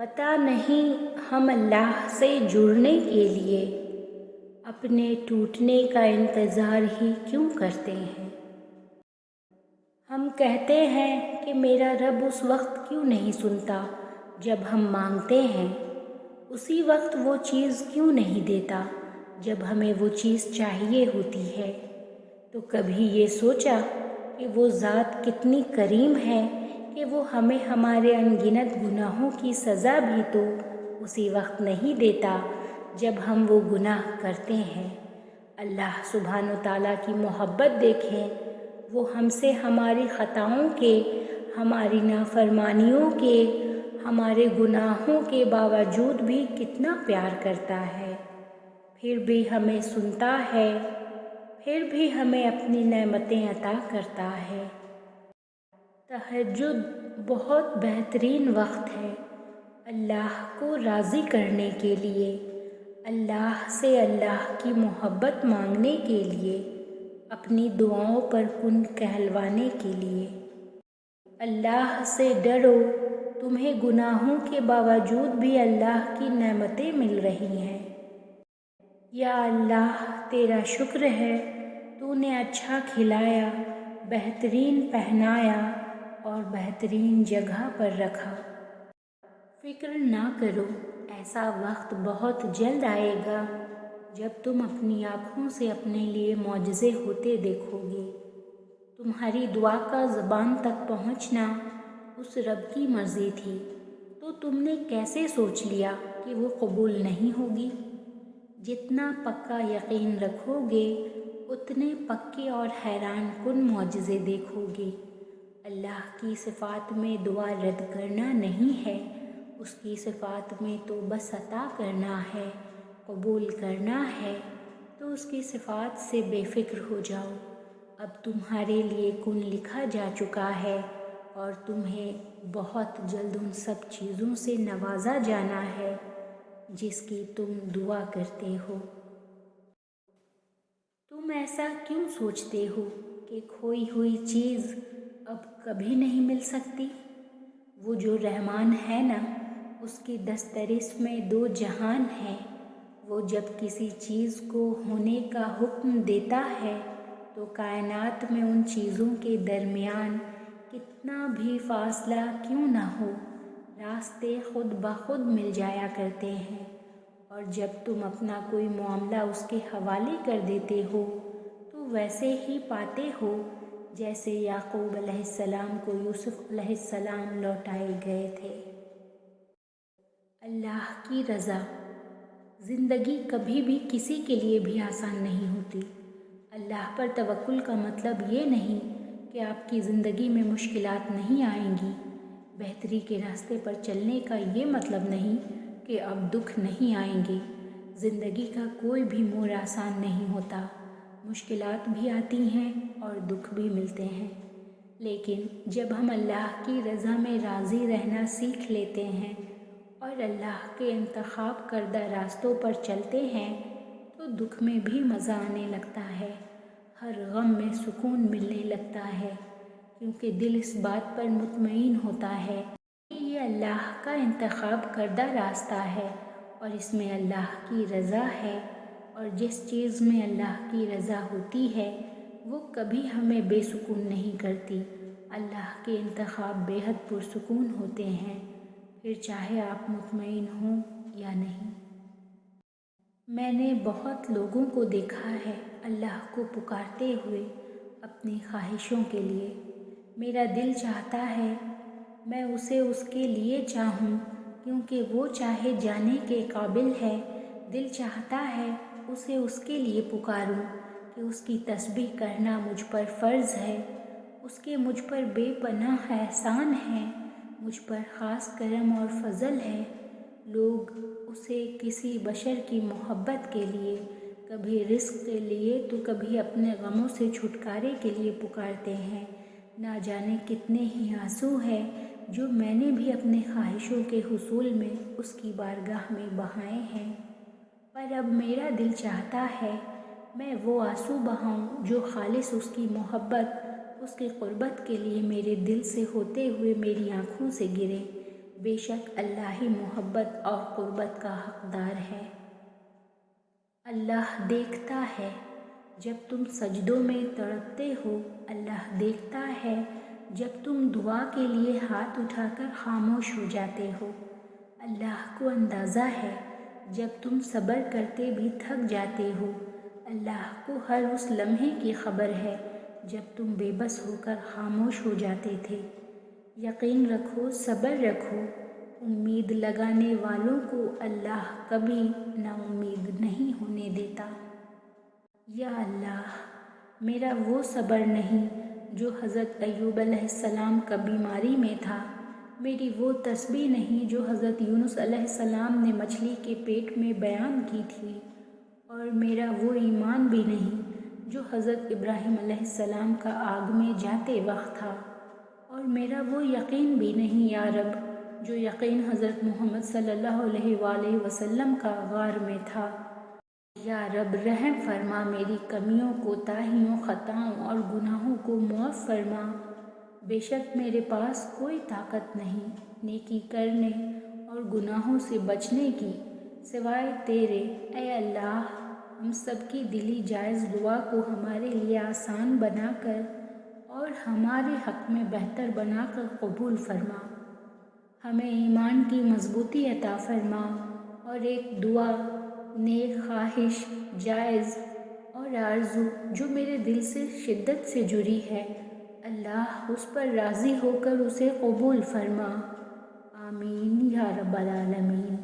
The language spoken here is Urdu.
پتہ نہیں ہم اللہ سے جڑنے کے لیے اپنے ٹوٹنے کا انتظار ہی کیوں کرتے ہیں۔ ہم کہتے ہیں کہ میرا رب اس وقت کیوں نہیں سنتا جب ہم مانگتے ہیں، اسی وقت وہ چیز کیوں نہیں دیتا جب ہمیں وہ چیز چاہیے ہوتی ہے۔ تو کبھی یہ سوچا کہ وہ ذات کتنی کریم ہے کہ وہ ہمیں ہمارے ان گنت گناہوں کی سزا بھی تو اسی وقت نہیں دیتا جب ہم وہ گناہ کرتے ہیں۔ اللہ سبحانہ وتعالیٰ کی محبت دیکھیں، وہ ہم سے ہماری خطاؤں کے، ہماری نافرمانیوں کے، ہمارے گناہوں کے باوجود بھی کتنا پیار کرتا ہے، پھر بھی ہمیں سنتا ہے، پھر بھی ہمیں اپنی نعمتیں عطا کرتا ہے۔ تہجد بہت بہترین وقت ہے اللہ کو راضی کرنے کے لیے، اللہ سے اللہ کی محبت مانگنے کے لیے، اپنی دعاؤں پر کن کہلوانے کے لیے۔ اللہ سے ڈرو، تمہیں گناہوں کے باوجود بھی اللہ کی نعمتیں مل رہی ہیں۔ یا اللہ تیرا شکر ہے، تو نے اچھا کھلایا، بہترین پہنایا اور بہترین جگہ پر رکھا۔ فکر نہ کرو، ایسا وقت بہت جلد آئے گا جب تم اپنی آنکھوں سے اپنے لیے معجزے ہوتے دیکھو گے۔ تمہاری دعا کا زبان تک پہنچنا اس رب کی مرضی تھی، تو تم نے کیسے سوچ لیا کہ وہ قبول نہیں ہوگی؟ جتنا پکا یقین رکھو گے، اتنے پکے اور حیران کن معجزے دیکھو گے۔ اللہ کی صفات میں دعا رد کرنا نہیں ہے، اس کی صفات میں تو بس عطا کرنا ہے، قبول کرنا ہے۔ تو اس کی صفات سے بے فکر ہو جاؤ، اب تمہارے لیے کن لکھا جا چکا ہے اور تمہیں بہت جلد ان سب چیزوں سے نوازا جانا ہے جس کی تم دعا کرتے ہو۔ تم ایسا کیوں سوچتے ہو کہ کھوئی ہوئی چیز اب کبھی نہیں مل سکتی؟ وہ جو رحمان ہے نا، اس کی دسترس میں دو جہان ہیں۔ وہ جب کسی چیز کو ہونے کا حکم دیتا ہے تو کائنات میں ان چیزوں کے درمیان کتنا بھی فاصلہ کیوں نہ ہو، راستے خود بخود مل جایا کرتے ہیں۔ اور جب تم اپنا کوئی معاملہ اس کے حوالے کر دیتے ہو تو ویسے ہی پاتے ہو جیسے یعقوب علیہ السلام کو یوسف علیہ السلام لوٹائے گئے تھے۔ اللہ کی رضا۔ زندگی کبھی بھی کسی کے لیے بھی آسان نہیں ہوتی۔ اللہ پر توکل کا مطلب یہ نہیں کہ آپ کی زندگی میں مشکلات نہیں آئیں گی۔ بہتری کے راستے پر چلنے کا یہ مطلب نہیں کہ اب دکھ نہیں آئیں گے۔ زندگی کا کوئی بھی موڑ آسان نہیں ہوتا، مشکلات بھی آتی ہیں اور دکھ بھی ملتے ہیں، لیکن جب ہم اللہ کی رضا میں راضی رہنا سیکھ لیتے ہیں اور اللہ کے انتخاب کردہ راستوں پر چلتے ہیں تو دکھ میں بھی مزہ آنے لگتا ہے، ہر غم میں سکون ملنے لگتا ہے، کیونکہ دل اس بات پر مطمئن ہوتا ہے کہ یہ اللہ کا انتخاب کردہ راستہ ہے اور اس میں اللہ کی رضا ہے، اور جس چیز میں اللہ کی رضا ہوتی ہے وہ کبھی ہمیں بے سکون نہیں کرتی۔ اللہ کے انتخاب بے حد پرسکون ہوتے ہیں، پھر چاہے آپ مطمئن ہوں یا نہیں۔ میں نے بہت لوگوں کو دیکھا ہے اللہ کو پکارتے ہوئے اپنی خواہشوں کے لیے۔ میرا دل چاہتا ہے میں اسے اس کے لیے چاہوں کیونکہ وہ چاہے جانے کے قابل ہے۔ دل چاہتا ہے اسے اس کے لیے پکاروں کہ اس کی تسبیح کرنا مجھ پر فرض ہے، اس کے مجھ پر بے پناہ احسان ہیں، مجھ پر خاص کرم اور فضل ہے۔ لوگ اسے کسی بشر کی محبت کے لیے، کبھی رزق کے لیے تو کبھی اپنے غموں سے چھٹکارے کے لیے پکارتے ہیں۔ نہ جانے کتنے ہی آنسو ہیں جو میں نے بھی اپنے خواہشوں کے حصول میں اس کی بارگاہ میں بہائے ہیں، پر اب میرا دل چاہتا ہے میں وہ آنسو بہاؤں جو خالص اس کی محبت، اس کی قربت کے لیے میرے دل سے ہوتے ہوئے میری آنکھوں سے گرے۔ بے شک اللہ ہی محبت اور قربت کا حقدار ہے۔ اللہ دیکھتا ہے جب تم سجدوں میں تڑپتے ہو، اللہ دیکھتا ہے جب تم دعا کے لیے ہاتھ اٹھا کر خاموش ہو جاتے ہو، اللہ کو اندازہ ہے جب تم صبر کرتے بھی تھک جاتے ہو، اللہ کو ہر اس لمحے کی خبر ہے جب تم بے بس ہو کر خاموش ہو جاتے تھے۔ یقین رکھو، صبر رکھو، امید لگانے والوں کو اللہ کبھی نا امید نہیں ہونے دیتا۔ یا اللہ، میرا وہ صبر نہیں جو حضرت ایوب علیہ السلام کا بیماری میں تھا، میری وہ تسبیح نہیں جو حضرت یونس علیہ السلام نے مچھلی کے پیٹ میں بیان کی تھی، اور میرا وہ ایمان بھی نہیں جو حضرت ابراہیم علیہ السلام کا آگ میں جاتے وقت تھا، اور میرا وہ یقین بھی نہیں یا رب جو یقین حضرت محمد صلی اللہ علیہ وآلہ وسلم کا غار میں تھا۔ یا رب رحم فرما، میری کمیوں، کوتاہیوں، خطاؤں اور گناہوں کو معاف فرما۔ بے شک میرے پاس کوئی طاقت نہیں نیکی کرنے اور گناہوں سے بچنے کی سوائے تیرے۔ اے اللہ، ہم سب کی دلی جائز دعا کو ہمارے لیے آسان بنا کر اور ہمارے حق میں بہتر بنا کر قبول فرما۔ ہمیں ایمان کی مضبوطی عطا فرما اور ایک دعا، نیک خواہش، جائز اور آرزو جو میرے دل سے شدت سے جڑی ہے، اللہ اس پر راضی ہو کر اسے قبول فرما۔ آمین یا رب العالمین۔